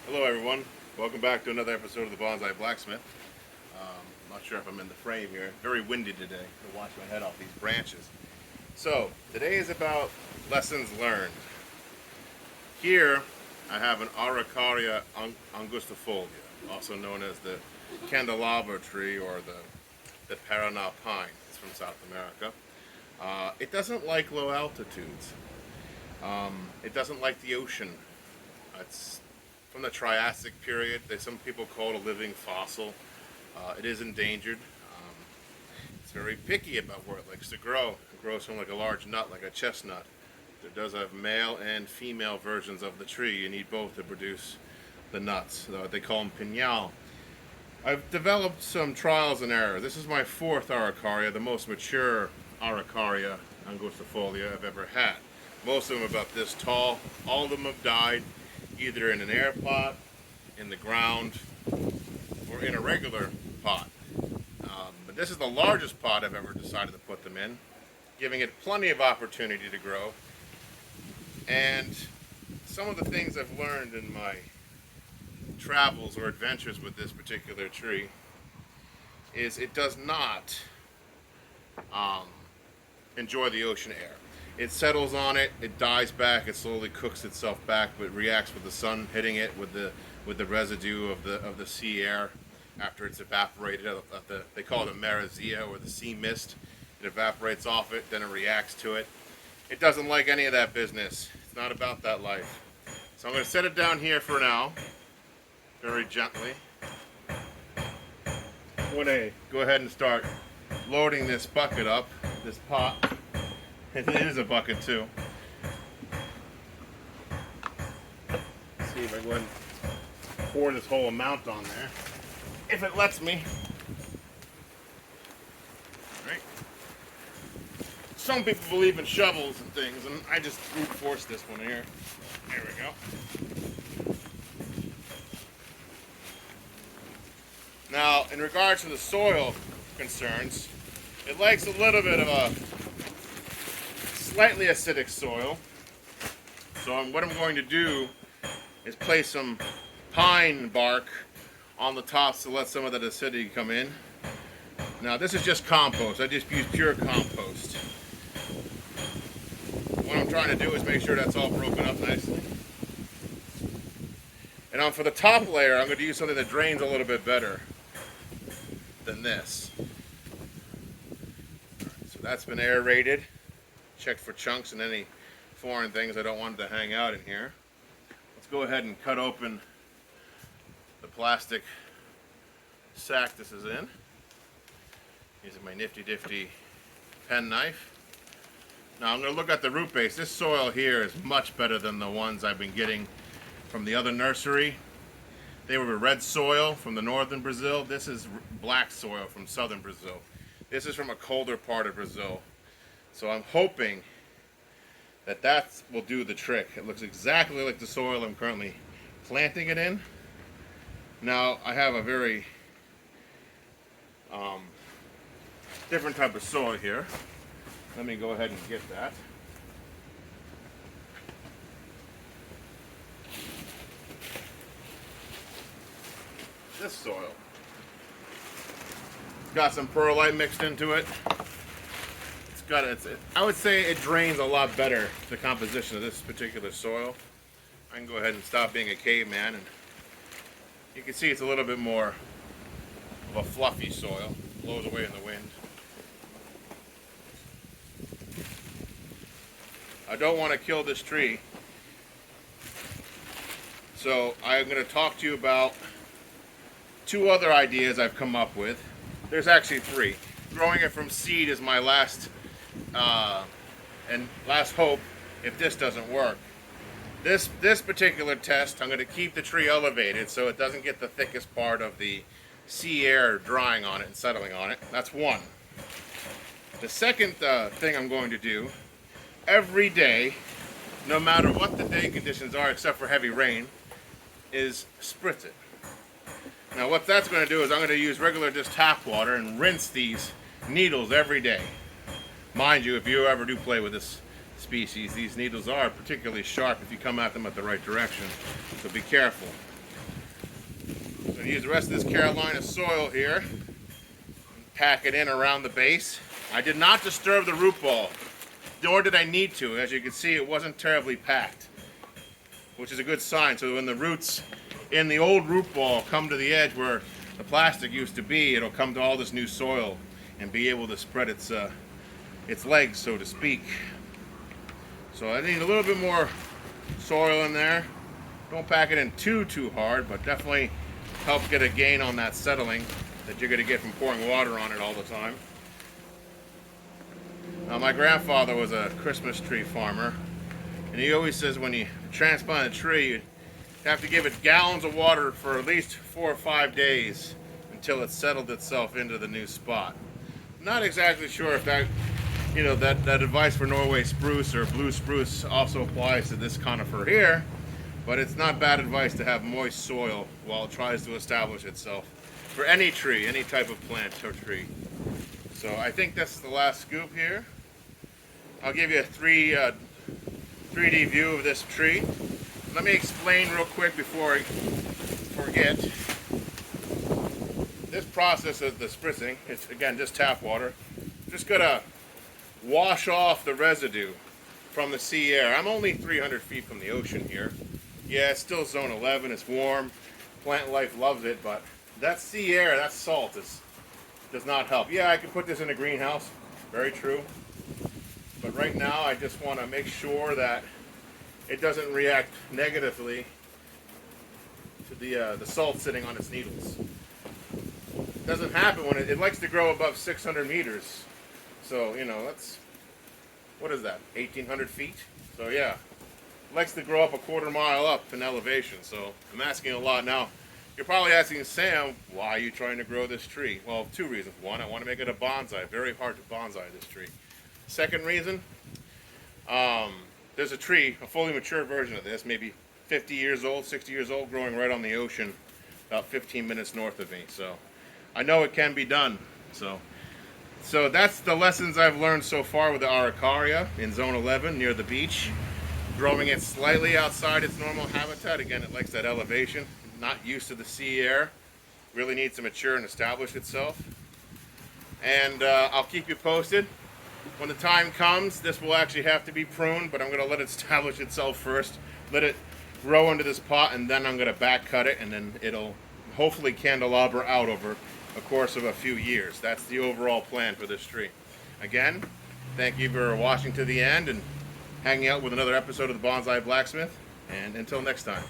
Hello everyone, welcome back to another episode of the Bonsai Blacksmith. I'm not sure if I'm in the frame here. Very windy today, to wash my head off these branches. So, today is about lessons learned. Here, I have an Araucaria angustifolia, also known as the candelabra tree or the Paraná pine. It's from South America. It doesn't like low altitudes. It doesn't like the ocean. It's from the Triassic period. Some people call it a living fossil. It is endangered. It's very picky about where it likes to grow. It grows from like a large nut, like a chestnut. It does have male and female versions of the tree. You need both to produce the nuts. They call them piñal. I've developed some trials and errors. This is my fourth Araucaria, the most mature Araucaria angustifolia I've ever had. Most of them are about this tall. All of them have died either in an air pot, in the ground, or in a regular pot. But this is the largest pot I've ever decided to put them in, giving it plenty of opportunity to grow. And some of the things I've learned in my travels or adventures with this particular tree is it does not enjoy the ocean air. It settles on it, it dies back, it slowly cooks itself back, but reacts with the sun hitting it with the residue of the sea air after it's evaporated. They call it a maresia, or the sea mist. It evaporates off it, then it reacts to it. It doesn't like any of that business. It's not about that life. So I'm going to set it down here for now, very gently. I'm going to go ahead and start loading this bucket up, this pot. It is a bucket too. Let's see if I go ahead and pour this whole amount on there. If it lets me. Alright. Some people believe in shovels and things, and I just brute force this one here. There we go. Now, in regards to the soil concerns, it likes a little bit of a slightly acidic soil. So what I'm going to do is place some pine bark on the tops to let some of that acidity come in. Now this is just compost. I just use pure compost. What I'm trying to do is make sure that's all broken up nicely. And for the top layer, I'm going to use something that drains a little bit better than this. So that's been aerated. Check for chunks and any foreign things I don't want to hang out in here. Let's go ahead and cut open the plastic sack this is in, using my nifty pen knife. Now I'm going to look at the root base. This soil here is much better than the ones I've been getting from the other nursery. They were red soil from the northern Brazil. This is black soil from southern Brazil. This is from a colder part of Brazil. So I'm hoping that will do the trick. It looks exactly like the soil I'm currently planting it in. Now I have a very different type of soil here. Let me go ahead and get that. This soil. Got some perlite mixed into it. I would say it drains a lot better, the composition of this particular soil. I can go ahead and stop being a caveman, and you can see it's a little bit more of a fluffy soil. It blows away in the wind. I don't want to kill this tree, so I'm going to talk to you about two other ideas I've come up with. There's actually three. Growing it from seed is my last hope if this doesn't work. This particular test, I'm going to keep the tree elevated so it doesn't get the thickest part of the sea air drying on it and settling on it. That's one. The second thing I'm going to do, every day, no matter what the day conditions are except for heavy rain, is spritz it. Now what that's going to do is I'm going to use regular just tap water and rinse these needles every day. Mind you, if you ever do play with this species, these needles are particularly sharp if you come at them at the right direction, so be careful. going to use the rest of this Carolina soil here, pack it in around the base. I did not disturb the root ball, nor did I need to. As you can see, it wasn't terribly packed, which is a good sign. So when the roots in the old root ball come to the edge where the plastic used to be, it'll come to all this new soil and be able to spread its legs, so to speak. So I need a little bit more soil in there. Don't pack it in too hard, but definitely help get a gain on that settling that you're going to get from pouring water on it all the time. Now, my grandfather was a Christmas tree farmer, and he always says when you transplant a tree, you have to give it gallons of water for at least 4 or 5 days until it's settled itself into the new spot. Not exactly sure if that, that advice for Norway spruce or blue spruce also applies to this conifer here, but it's not bad advice to have moist soil while it tries to establish itself for any tree, any type of plant or tree. So I think that's the last scoop here. I'll give you a 3D view of this tree. Let me explain real quick before I forget. This process of the spritzing, it's again just tap water. Just gonna wash off the residue from the sea air. I'm only 300 feet from the ocean here. Yeah, it's still zone 11, it's warm. Plant life loves it, but that sea air, that salt does not help. Yeah, I could put this in a greenhouse, very true. But right now I just want to make sure that it doesn't react negatively to the salt sitting on its needles. It doesn't happen when it likes to grow above 600 meters. So, that's, what is that, 1,800 feet? So yeah, it likes to grow up a quarter mile up in elevation. So I'm asking a lot. Now, you're probably asking, Sam, why are you trying to grow this tree? Well, 2 reasons. One, I want to make it a bonsai. Very hard to bonsai this tree. Second reason, there's a tree, a fully mature version of this, maybe 50 years old, 60 years old, growing right on the ocean, about 15 minutes north of me. So I know it can be done. So that's the lessons I've learned so far with the Araucaria in zone 11 near the beach. Growing it slightly outside its normal habitat. Again, it likes that elevation, not used to the sea air. Really needs to mature and establish itself. And I'll keep you posted. When the time comes, this will actually have to be pruned, but I'm going to let it establish itself first. Let it grow into this pot, and then I'm going to back cut it, and then it'll hopefully candelabra out over a course of a few years. That's the overall plan for this tree. Again, thank you for watching to the end and hanging out with another episode of the Bonsai Blacksmith, and until next time.